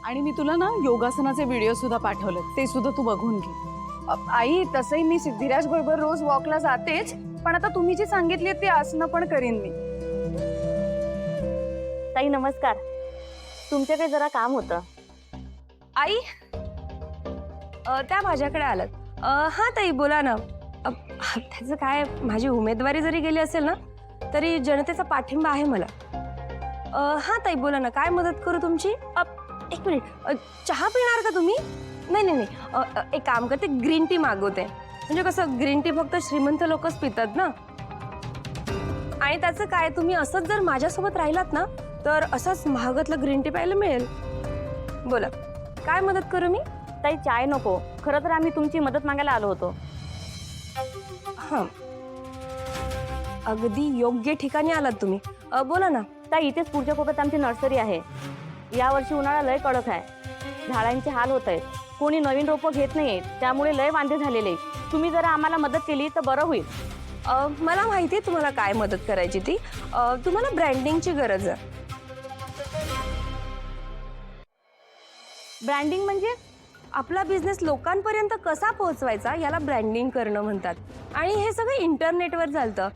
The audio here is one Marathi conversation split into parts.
आणि मी तुला ना योगासनाचे व्हिडिओ सुद्धा पाठवले, ते सुद्धा तू बघून घे. आई तसंही मी सिद्धिराज बरोबर रोज वॉकला जातेच, पण आता तुम्ही जी सांगितली ती आसनं पण करीन मी. ताई नमस्कार, तुमच्याकडे जरा काम होतं. आई त्या माझ्याकडे आलात. हा ताई बोला ना. त्याचं काय, माझी उमेदवारी जरी गेली असेल ना तरी जनतेचा पाठिंबा आहे मला. हा ताई बोला ना, काय मदत करू तुमची? एक मिनिट, चहा पिणार का तुम्ही? नाही नाही नाही, एक काम करते, ग्रीन टी मागवते. म्हणजे कसं, ग्रीन टी फक्त श्रीमंत लोकच पितात ना. आणि त्याचं काय, तुम्ही असंच जर माझ्यासोबत राहिलात ना तर असंच महागातलं ग्रीन टी प्यायला मिळेल. बोला, काय मदत करू मी? ताई चाय नको, खरं तर आम्ही तुमची मदत मागायला आलो होतो. हां, अगदी योग्य ठिकाणी आलात तुम्ही. बोला ना. ताई इथेच पुढच्या कोपऱ्यात आमची नर्सरी आहे. यावर्षी उन्हाळा लय कडक आहे, झाडांचे हाल होत आहेत, कोणी नवीन रोपं घेत नाहीये, त्यामुळे लय वांदे झालेले. तुम्ही जरा आम्हाला मदत केली तर बरं होईल. मला माहिती आहे तुम्हाला काय मदत करायची ती. तुम्हाला ब्रँडिंगची गरज आहे. ब्रँडिंग म्हणजे? आपला बिझनेस लोकांपर्यंत कसा पोहोचवायचा याला ब्रँडिंग करणं म्हणतात. आणि हे सगळं इंटरनेटवर चालतं.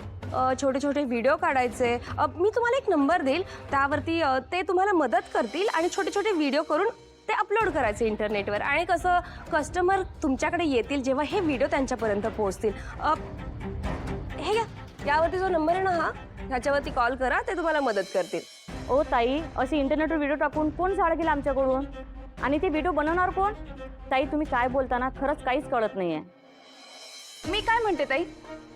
छोटे छोटे व्हिडिओ काढायचे. मी तुम्हाला एक नंबर देईल, त्यावरती ते तुम्हाला मदत करतील आणि छोटे छोटे व्हिडिओ करून ते अपलोड करायचे इंटरनेटवर. आणि कसं, कस्टमर तुमच्याकडे येतील जेव्हा हे व्हिडिओ त्यांच्यापर्यंत पोहोचतील. हे घ्या, यावरती जो नंबर आहे ना, हा, ह्याच्यावरती कॉल करा, ते तुम्हाला मदत करतील. ओ ताई, असे इंटरनेटवर व्हिडिओ टाकून कोण झाड गेलं आमच्याकडून? आणि ते व्हिडिओ बनवणार कोण? ताई तुम्ही काय बोलताना खरंच काहीच कळत नाहीये. मी काय म्हणते ताई,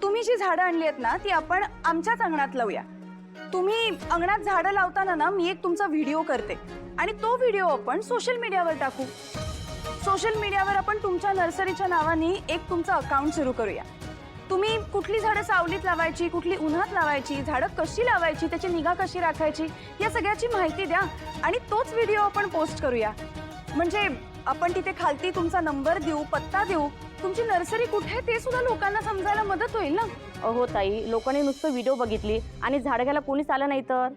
तुम्ही जी झाडं आणली आहेत ना ती आपण आमच्याच अंगणात लावूया. तुम्ही अंगणात झाडं लावताना ना मी एक तुमचा व्हिडिओ करते आणि तो व्हिडिओ आपण सोशल मीडियावर टाकू. सोशल मीडियावर आपण तुमच्या नर्सरीच्या नावाने एक तुमचं अकाउंट सुरू करूया. तुम्ही कुठली झाडं सावलीत लावायची, कुठली उन्हात लावायची, झाडं कशी लावायची, त्याची निगा कशी राखायची, या सगळ्याची माहिती द्या आणि तोच व्हिडिओ आपण पोस्ट करूया. म्हणजे आपण तिथे खालती तुमचा नंबर देऊ, पत्ता देऊ, तुमची नर्सरी कुठे आहे ते सुद्धा लोकांना समजायला मदत होईल ना. हो ताई, लोकांनी नुसतं व्हिडिओ बघितली आणि झाड घ्यायला कोणीच आलं नाही तर?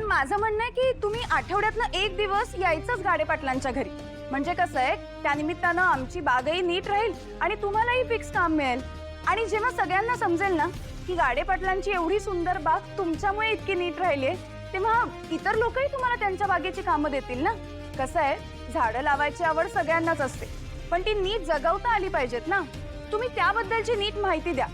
माझं म्हणणं आहे की तुम्ही आठवड्यातनं एक दिवस यायचंच गाडे पाटलांच्या घरी. म्हणजे कसं आहे, त्यानिमित्तानं आमची बागही नीट राहील आणि तुम्हालाही फिक्स काम मिळेल. आणि जेव्हा सगळ्यांना समजेल ना की गाडे पाटलांची एवढी सुंदर बाग तुमच्यामुळे इतकी नीट राहिली आहे, तेव्हा इतर लोकही तुम्हाला त्यांच्या बागेची कामं देतील ना. कसं आहे, झाडं लावायची आवड सगळ्यांनाच असते, पण ती नीट जगवता आली पाहिजेत ना. तुम्ही त्याबद्दलची नीट माहिती द्या.